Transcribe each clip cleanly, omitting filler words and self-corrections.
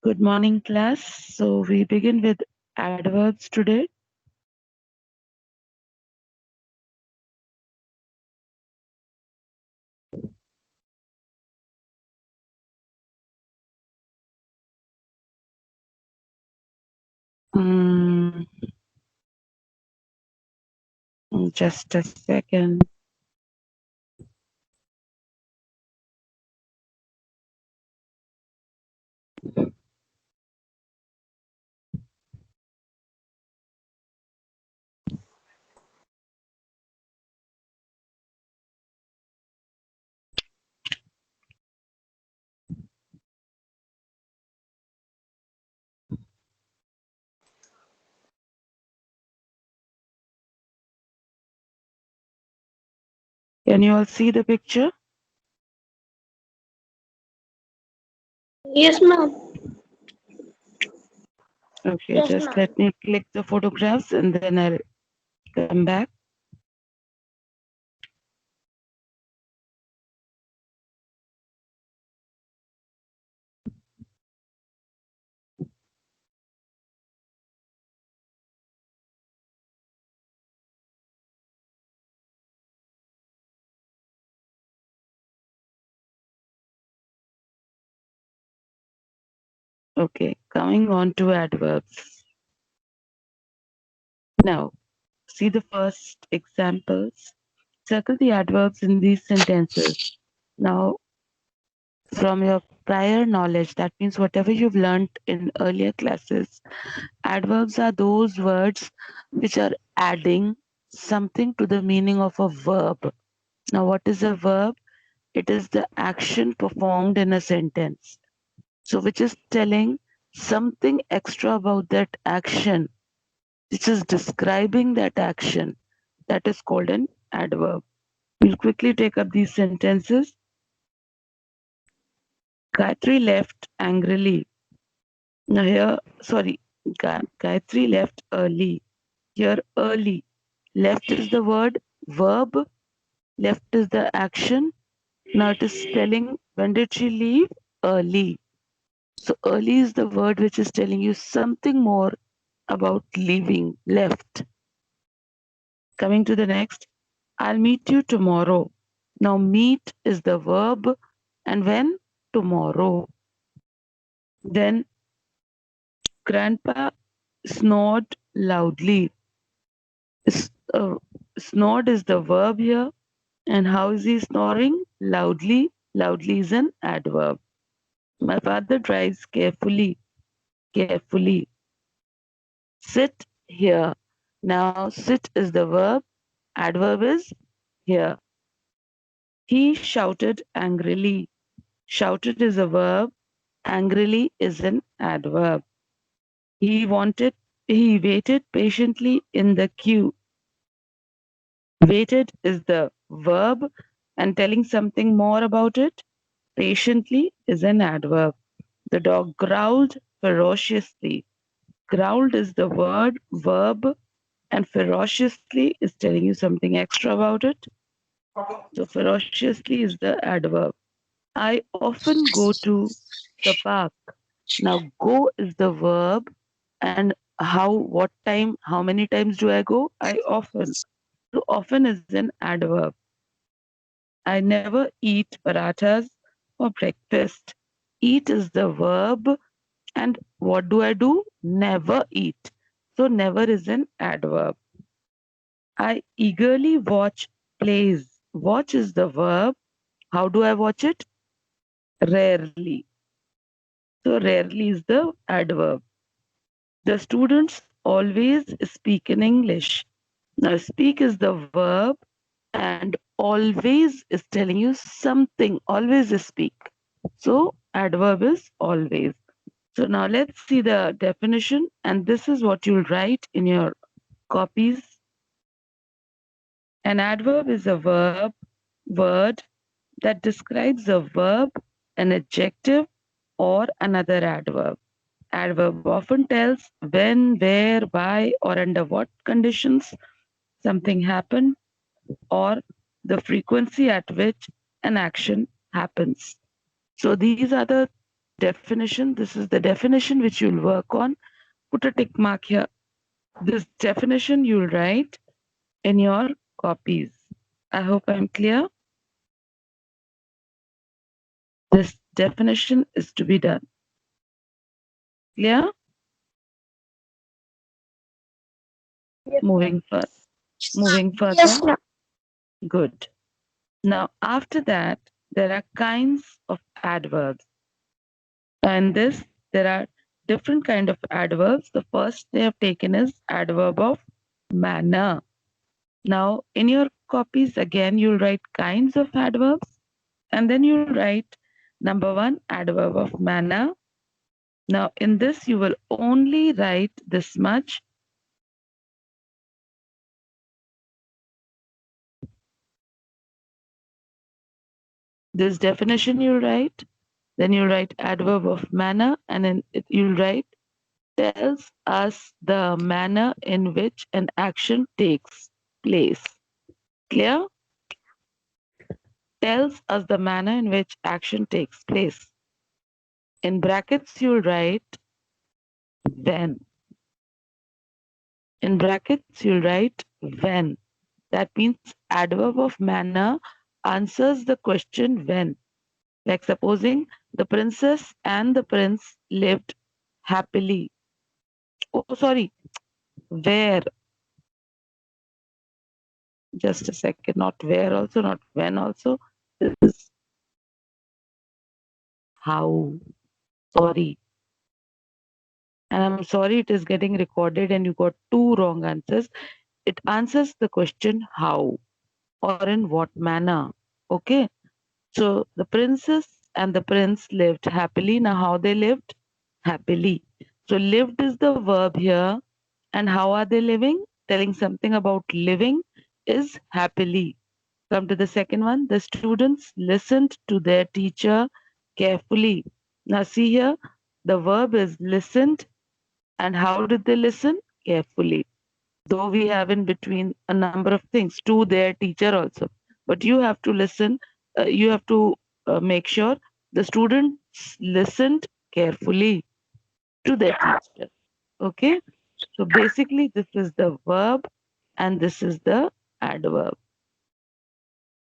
Good morning, class. So we begin with adverbs today. Mm, just a second. Can you all see the picture? Yes, ma'am. Okay, Yes, just ma'am. let me click the photographs and then I'll come back. Okay, coming on to adverbs. Now, see the first examples. Circle the adverbs in these sentences. Now, from your prior knowledge, that means whatever you've learned in earlier classes, adverbs are those words which are adding something to the meaning of a verb. Now, what is a verb? It is the action performed in a sentence. So, which is telling something extra about that action, which is describing that action. That is called an adverb. We'll quickly take up these sentences. Gayatri left angrily. Now, here, sorry, Gayatri left early. Here, early. Left is the word, verb. Left is the action. Now it is telling when did she leave? Early. So early is the word which is telling you something more about leaving, left. Coming to the next, I'll meet you tomorrow. Now meet is the verb and when? Tomorrow. Then grandpa snored loudly. S- uh, Snored is the verb here. And how is he snoring? Loudly. Loudly is an adverb. My father drives carefully. Carefully. Sit here. Now, sit is the verb. Adverb is here. He shouted angrily. Shouted is a verb. Angrily is an adverb. He wanted, he waited patiently in the queue. Waited is the verb and telling something more about it. Patiently is an adverb. The dog growled ferociously. Growled is the word, verb, and ferociously is telling you something extra about it. So ferociously is the adverb. I often go to the park. Now go is the verb and how, what time, how many times do I go? I often. So often is an adverb. I never eat parathas for breakfast. Eat is the verb and what do I do? Never eat. So never is an adverb. I eagerly watch plays. Watch is the verb. How do I watch it? Rarely. So rarely is the adverb. The students always speak in English. Now speak is the verb and always is telling you something. Always is speak. So adverb is always. So now let's see the definition and this is what you'll write in your copies. An adverb is a word that describes a verb, an adjective, or another adverb. Adverb often tells when, where, why, or under what conditions something happened, or the frequency at which an action happens. So these are the definition. This is the definition which you'll work on. Put a tick mark here. This definition you'll write in your copies. I hope I'm clear. This definition is to be done. Clear? Moving further. Yes, ma'am. Good. Now, after that, there are kinds of adverbs. And this, there are different kind of adverbs. The first they have taken is adverb of manner. Now, in your copies, again, you'll write kinds of adverbs. And then you'll write number one, adverb of manner. Now, in this, you will only write this much. This definition you'll write. Then you'll write adverb of manner. And then you'll write tells us the manner in which an action takes place. Clear? Tells us the manner in which action takes place. In brackets, you'll write when. In brackets, you'll write when. That means adverb of manner answers the question when. Like supposing the princess and the prince lived happily. Oh, sorry. Where? Just a second. Not where also, not when also. This is how. Sorry. And I'm sorry it is getting recorded and you got two wrong answers. It answers the question how or in what manner. Okay. So the princess and the prince lived happily. Now, how they lived? Happily. So, lived is the verb here. And how are they living? Telling something about living is happily. Come to the second one. The students listened to their teacher carefully. Now, see here, the verb is listened. And how did they listen? Carefully. Though we have in between a number of things to their teacher also. But you have to listen, you have to make sure the students listened carefully to their teacher. Okay? So basically, this is the verb and this is the adverb.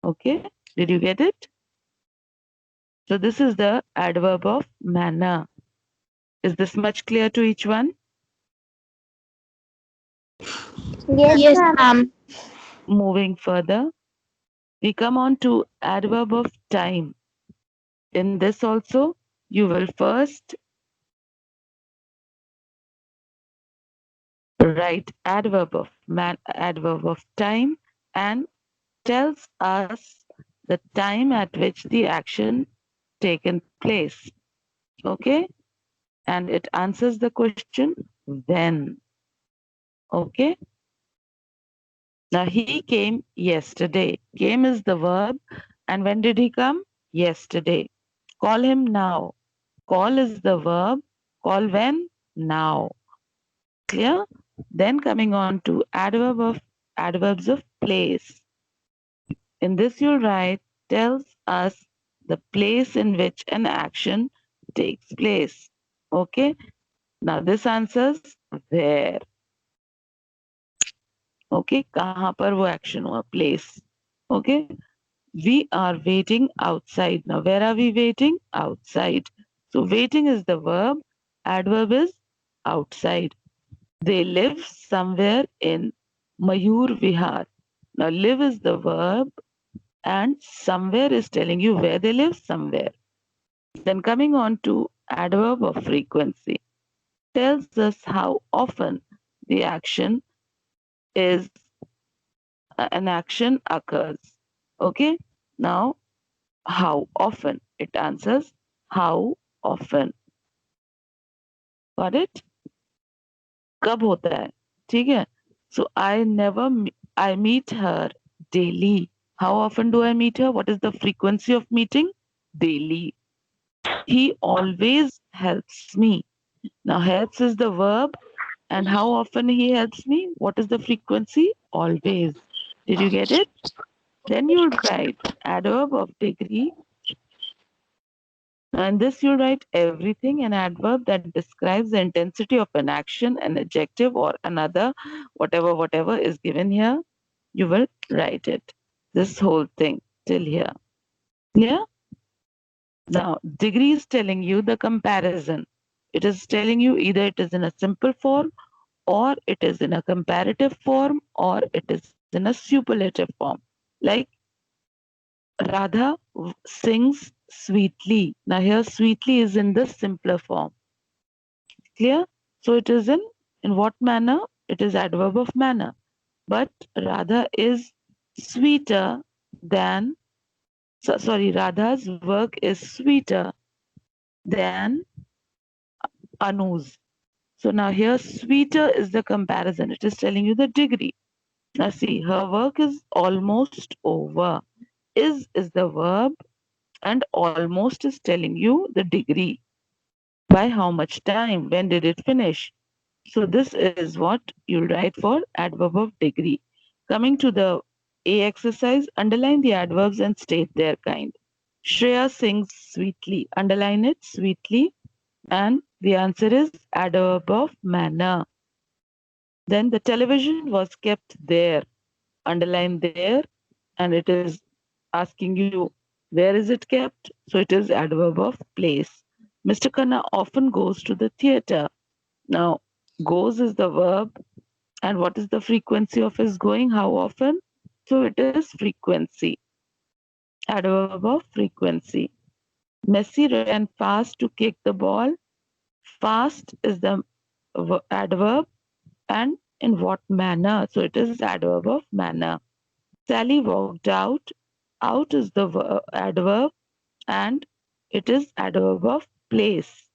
Okay? Did you get it? So this is the adverb of manner. Is this much clear to each one? Yes, ma'am. Moving further, we come on to adverb of time. In this also, you will first write adverb of time and tells us the time at which the action taken place. Okay? And it answers the question when. Okay? Now he came yesterday. Came is the verb. And when did he come? Yesterday. Call him now. Call is the verb. Call when? Now. Clear? Then coming on to adverbs of place. In this you'll write tells us the place in which an action takes place. Okay? Now this answers where. Okay? कहाँ पर वो action हुआ? Place. Okay? We are waiting outside. Now where are we waiting? Outside. So waiting is the verb. Adverb is outside. They live somewhere in Mayur Vihar. Now, live is the verb, and somewhere is telling you where they live, somewhere. Then, coming on to adverb of frequency, tells us how often the action is an action occurs. Okay, now, how often it answers how often. Got it? कब होता है? ठीक है? So I meet her daily. How often do I meet her? What is the frequency of meeting? Daily. He always helps me. Now, helps is the verb. And how often he helps me? What is the frequency? Always. Did you get it? Then you'll write adverb of degree. And this you write everything, an adverb that describes the intensity of an action, an adjective, or another, whatever is given here, you will write it. This whole thing till here. Yeah? Now, degree is telling you the comparison. It is telling you either it is in a simple form, or it is in a comparative form, or it is in a superlative form. Like Radha sings sweetly. Now here sweetly is in the simpler form. Clear? So it is in what manner? It is adverb of manner. But Radha is sweeter than sorry, Radha's work is sweeter than Anu's. So now here sweeter is the comparison. It is telling you the degree. Now see, her work is almost over. Is the verb, and almost is telling you the degree. By how much time? When did it finish? So this is what you'll write for adverb of degree. Coming to the A exercise, underline the adverbs and state their kind. Shreya sings sweetly. Underline it sweetly. And the answer is adverb of manner. Then the television was kept there. Underline there, and it is asking you where is it kept. So it is adverb of place. Mr. Khanna often goes to the theater. Now, goes is the verb, and what is the frequency of his going? How often? So it is frequency. Adverb of frequency. Messi ran fast to kick the ball. Fast is the adverb, and in what manner? So it is adverb of manner. Sally walked out. Out is the adverb, and it is adverb of place.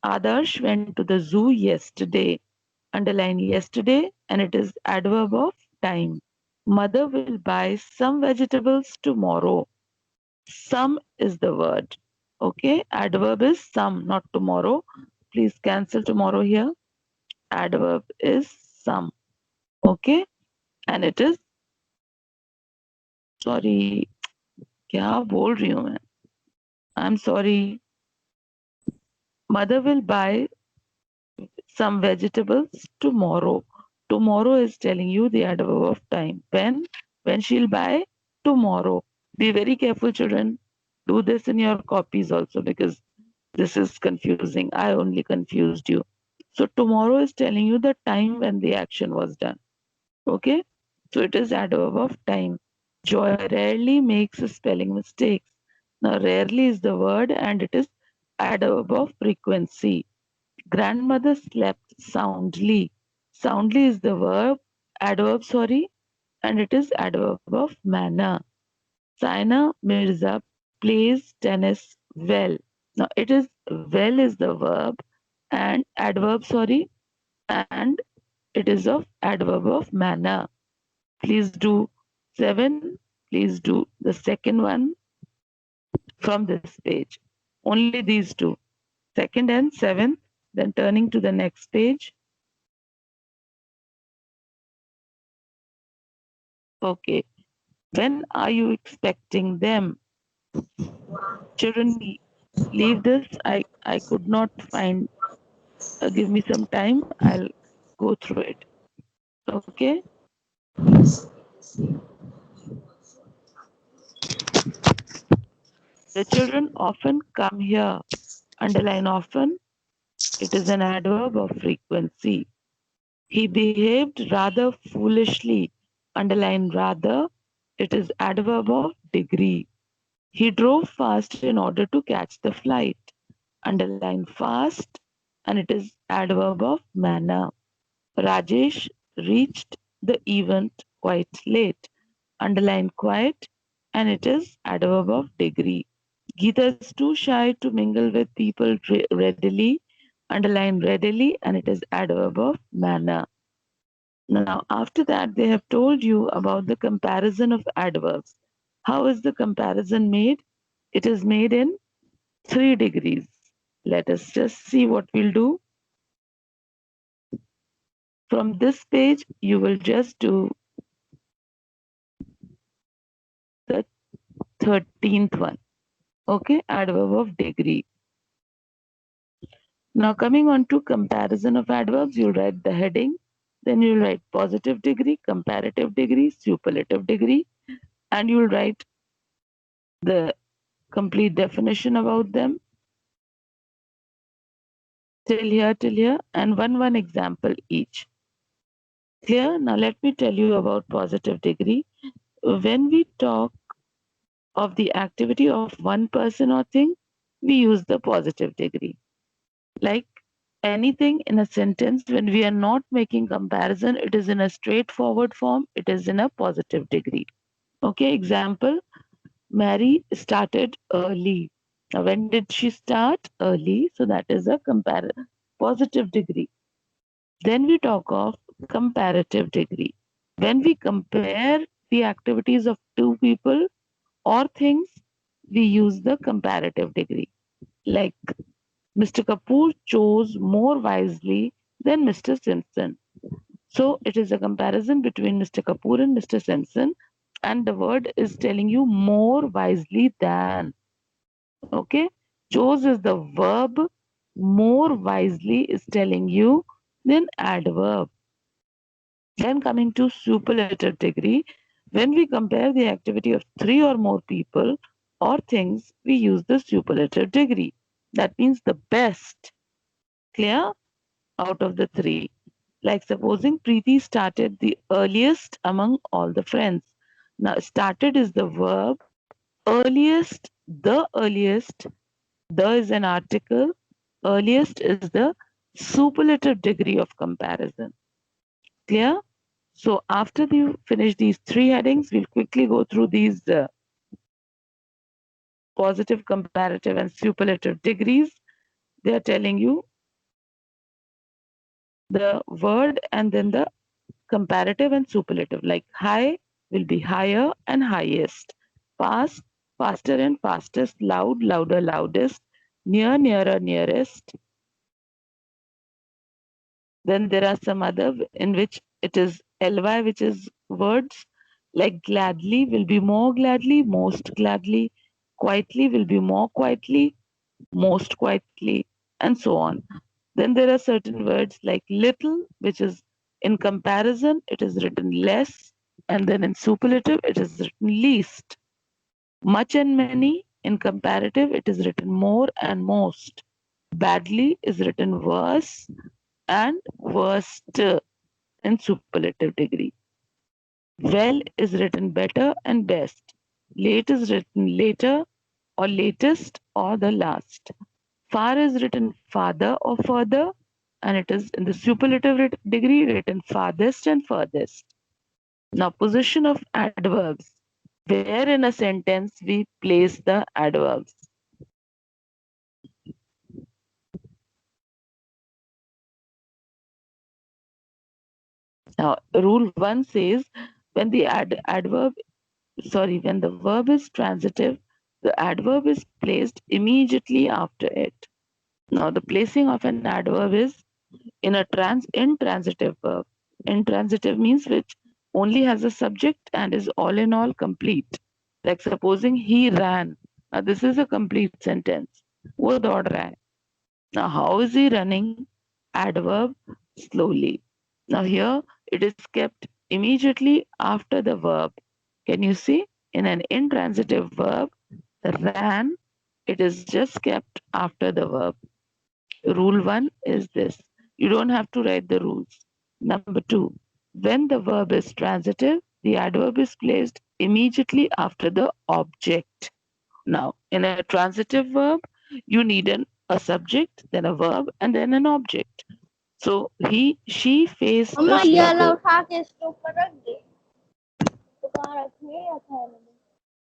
Adarsh went to the zoo yesterday. Underline yesterday, and it is adverb of time. Mother will buy some vegetables tomorrow. Some is the word. Okay, adverb is some, not tomorrow. Please cancel tomorrow here. Adverb is some. Okay, and it is sorry. क्या बोल रही हूँ मैं? I'm sorry. Mother will buy some vegetables tomorrow. Tomorrow is telling you the adverb of time. When she'll buy tomorrow. Be very careful, children. Do this in your copies also because this is confusing. I only confused you. So tomorrow is telling you the time when the action was done. Okay? So it is adverb of time. Joy rarely makes spelling mistakes. Now rarely is the word and it is adverb of frequency. Grandmother slept soundly. Soundly is the adverb, sorry, and it is adverb of manner. Saina Mirza plays tennis well. Now it is well is the verb and adverb, sorry, and it is of adverb of manner. Please do 7. Please do the second one from this page. Only these two. Second and seventh. Then turning to the next page. Okay. When are you expecting them? Children, leave this. I could not find. Give me some time. I'll go through it. Okay. The children often come here. Underline often. It is an adverb of frequency. He behaved rather foolishly. Underline rather. It is adverb of degree. He drove fast in order to catch the flight. Underline fast, and it is adverb of manner. Rajesh reached the event quite late. Underline quite, and it is adverb of degree. Geeta is too shy to mingle with people readily. Underline readily, and it is adverb of manner. Now, after that, they have told you about the comparison of adverbs. How is the comparison made? It is made in 3 degrees. Let us just see what we'll do. From this page, you will just do the 13th one. Okay, adverb of degree. Now coming on to comparison of adverbs, you'll write the heading, then you'll write positive degree, comparative degree, superlative degree, and you'll write the complete definition about them till here, and one example each. Clear? Now let me tell you about positive degree. When we talk of the activity of one person or thing, we use the positive degree. Like anything in a sentence, when we are not making comparison, it is in a straightforward form, it is in a positive degree. Okay, example, Mary started early. Now, when did she start? Early. So that is a positive degree. Then we talk of comparative degree. When we compare the activities of two people or things, we use the comparative degree. Like Mr. Kapoor chose more wisely than Mr. Simpson. So it is a comparison between Mr. Kapoor and Mr. Simpson, and the word is telling you more wisely than. Okay, chose is the verb, more wisely is telling you then adverb. Then coming to superlative degree, when we compare the activity of three or more people or things, we use the superlative degree. That means the best. Clear? Out of the three. Like supposing Preeti started the earliest among all the friends. Now, started is the verb, earliest, the is an article, earliest is the superlative degree of comparison. Clear? So after you finish these three headings, we'll quickly go through these positive, comparative, and superlative degrees. They are telling you the word and then the comparative and superlative. Like high will be higher and highest, fast, faster and fastest, loud, louder, loudest, near, nearer, nearest. Then there are some other in which it is ly, which is words like gladly will be more gladly, most gladly, quietly will be more quietly, most quietly, and so on. Then there are certain words like little, which is in comparison, it is written less, and then in superlative, it is written least. Much and many, in comparative, it is written more and most. Badly is written worse, and worst in superlative degree. Well is written better and best. Late is written later or latest or the last. Far is written farther or further, and it is in the superlative degree written farthest and furthest. Now, position of adverbs. Where in a sentence we place the adverbs. Now, rule 1 says when the when the verb is transitive, the adverb is placed immediately after it. Now, the placing of an adverb is in a intransitive verb. Intransitive means which only has a subject and is all in all complete. Like supposing he ran. Now, this is a complete sentence. वो दौड़ रहा है. Now, how is he running? Adverb slowly. Now, here it is kept immediately after the verb. Can you see? In an intransitive verb, the ran, it is just kept after the verb. Rule 1 is this. You don't have to write the rules. Number 2, when the verb is transitive, the adverb is placed immediately after the object. Now, in a transitive verb, you need a subject, then a verb, and then an object. So she faced the struggle.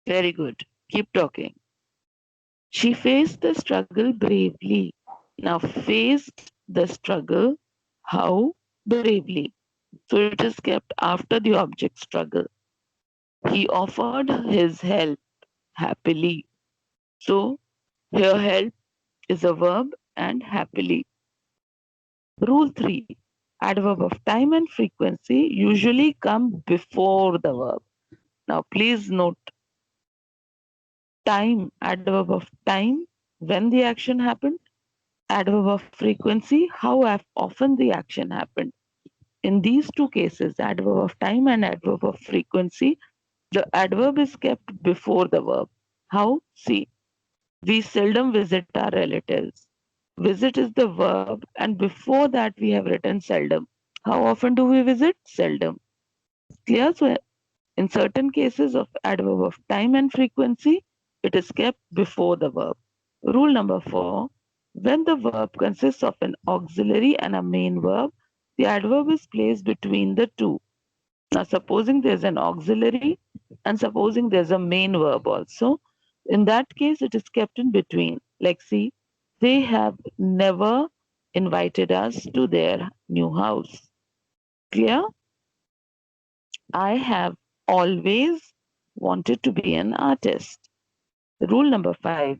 Very good. Keep talking. She faced the struggle bravely. Now, faced the struggle, how? Bravely. So it is kept after the object struggle. He offered his help happily. So here help is a verb and happily. Rule 3. Adverb of time and frequency usually come before the verb. Now please note time, adverb of time, when the action happened, Adverb of frequency, how often the action happened. In these two cases, adverb of time and adverb of frequency, the adverb is kept before the verb. How? See, we seldom visit our relatives. Visit is the verb, and before that we have written seldom. How often do we visit? Seldom. Clear? So, in certain cases of adverb of time and frequency, it is kept before the verb. Rule number 4, when the verb consists of an auxiliary and a main verb, the adverb is placed between the two. Now, supposing there's an auxiliary and supposing there's a main verb also, in that case, it is kept in between. Like, see, they have never invited us to their new house. Clear? I have always wanted to be an artist. Rule number 5,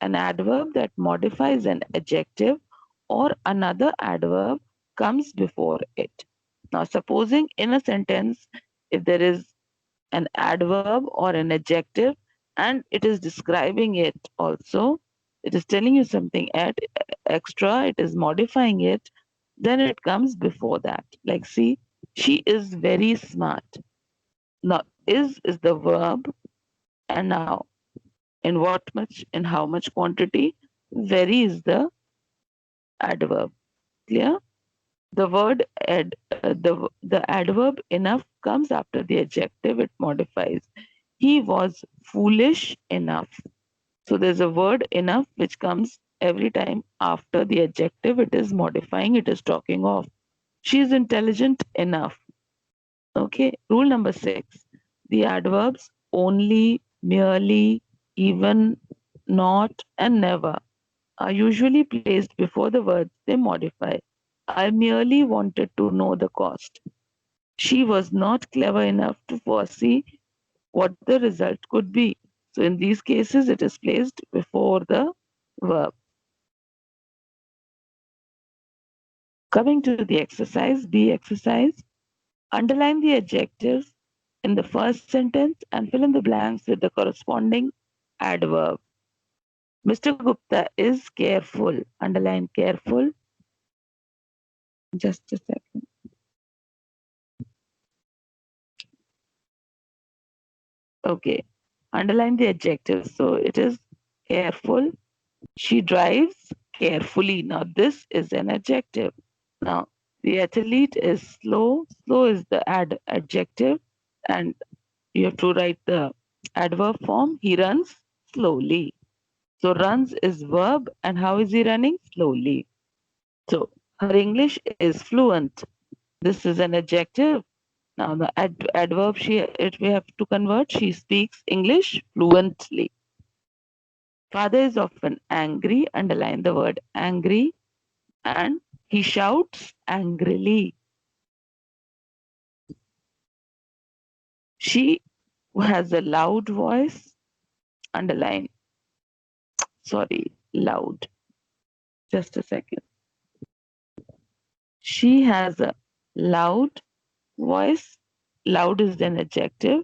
an adverb that modifies an adjective or another adverb comes before it. Now, supposing in a sentence, if there is an adverb or an adjective and it is describing it also, it is telling you something extra, it is modifying it, then it comes before that. Like, see, she is very smart. Now, is the verb, and now in what much, in how much quantity, very is the adverb. Clear? The word the adverb enough comes after the adjective, it modifies. He was foolish enough. So there's a word enough which comes every time after the adjective, it is modifying, it is talking of. She is intelligent enough. Okay. Rule number 6. The adverbs only, merely, even, not, and never are usually placed before the words they modify. I merely wanted to know the cost. She was not clever enough to foresee what the result could be. So in these cases, it is placed before the verb. Coming to the exercise, B exercise, underline the adjectives in the first sentence and fill in the blanks with the corresponding adverb. Mr. Gupta is careful. Underline careful. Just a second. Okay. Underline the adjectives. So it is careful. She drives carefully. Now, this is an adjective. Now, the athlete is slow. Slow is the adjective, and you have to write the adverb form. He runs slowly. So, runs is verb, and how is he running? Slowly. So, her English is fluent. This is an adjective. Now, the adverb we have to convert. She speaks English fluently. Father is often angry. Underline the word angry. And he shouts angrily. She has a loud voice. Underline. Sorry, loud. Just a second. She has a loud voice. Loud is an adjective.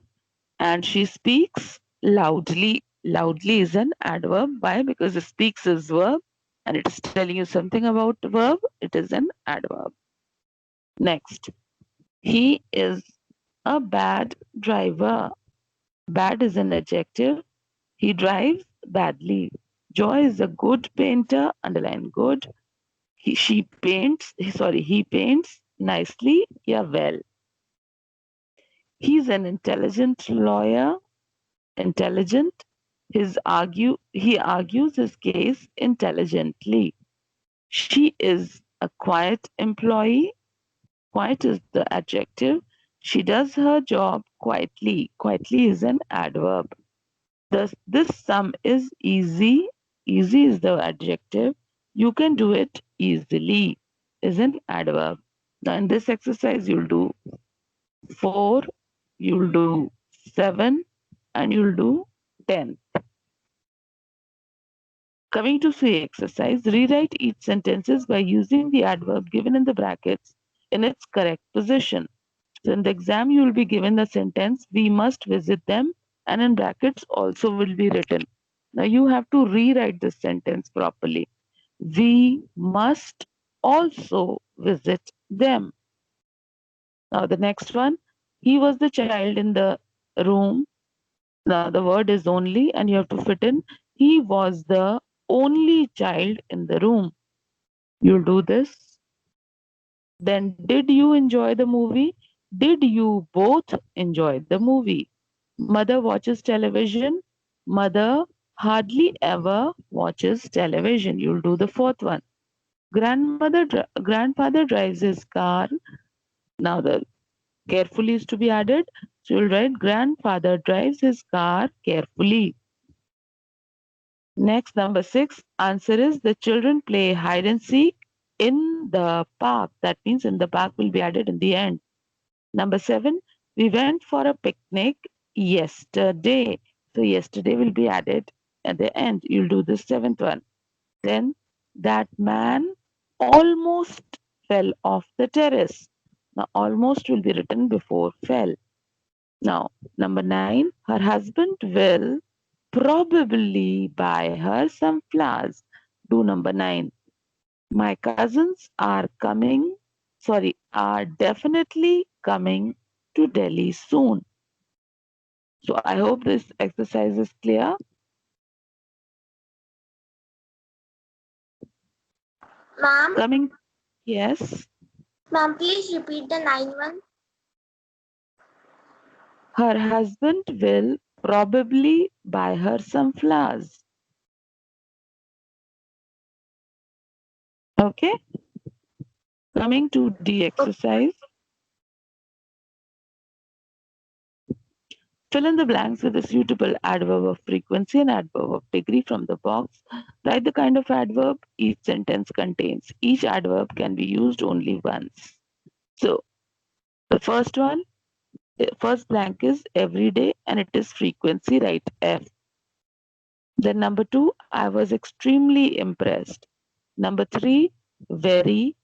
And she speaks loudly. Loudly is an adverb. Why? Because it speaks is verb and it is telling you something about the verb. It is an adverb. Next. He is a bad driver. Bad is an adjective. He drives badly. Joy is a good painter. Underline good. He paints nicely. Yeah, well. He's an intelligent lawyer. Intelligent. He argues his case intelligently. She is a quiet employee. Quiet is the adjective. She does her job quietly. Quietly is an adverb. This sum is easy. Easy is the adjective. You can do it easily is an adverb. Now in this exercise, you'll do 4, you'll do 7, and you'll do 10. Coming to C exercise, rewrite each sentences by using the adverb given in the brackets in its correct position. So in the exam, you will be given the sentence, we must visit them, and in brackets also will be written. Now you have to rewrite this sentence properly. We must also visit them. Now the next one, he was the child in the room. Now the word is only and you have to fit in. He was the only child in the room. You'll do this. Then did you enjoy the movie? Did you both enjoy the movie? Mother watches television. Mother hardly ever watches television. You'll do the fourth one. Grandfather drives his car. Now the carefully is to be added. So you'll write grandfather drives his car carefully. Next, number 6, answer is the children play hide and seek in the park. That means in the park will be added in the end. Number 7, we went for a picnic yesterday. So yesterday will be added at the end. You'll do the 7th one. Then that man almost fell off the terrace. Now almost will be written before fell. Now number 9, her husband will probably buy her some flowers. Do number 9. My cousins are definitely coming to Delhi soon. So I hope this exercise is clear. Ma'am, Coming, yes. ma'am, please repeat the 9 one. Her husband will probably buy her some flowers. Okay. Coming to the exercise. Fill in the blanks with a suitable adverb of frequency and adverb of degree from the box. Write the kind of adverb each sentence contains. Each adverb can be used only once. So the first blank is everyday and it is frequency, write F. Then number 2, I was extremely impressed. Number 3, very.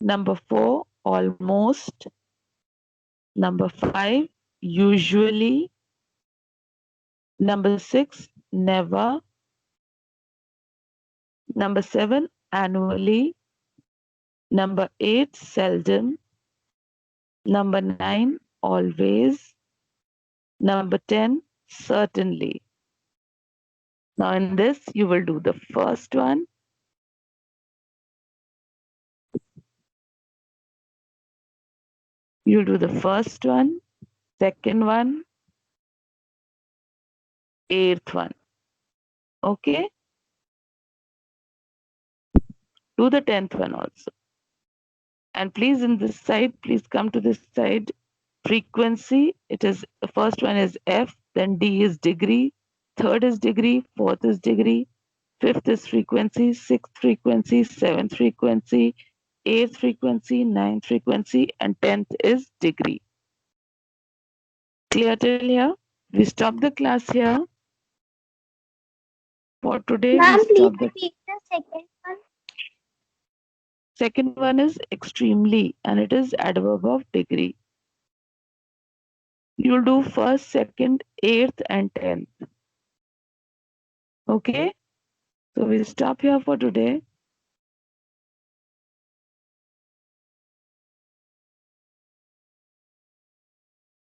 Number 4, almost. Number 5, usually. Number 6, never. Number 7, annually. Number 8, seldom. Number 9, always. Number 10, certainly. Now in this, you will do the first one. You'll do the first one, second one, eighth one. Okay? Do the 10th one also. And please in this side, please come to this side. Frequency, it is the first one is F, then D is degree, third is degree, fourth is degree, fifth is frequency, sixth frequency, seventh frequency, eighth frequency, ninth frequency, and 10th is degree. Clear till here? We stop the class here. For today, we Ma'am, please stop the repeat the second one. second one is extremely, and it is adverb of degree. You'll do first, second, eighth, and 10th. Okay? So we'll stop here for today.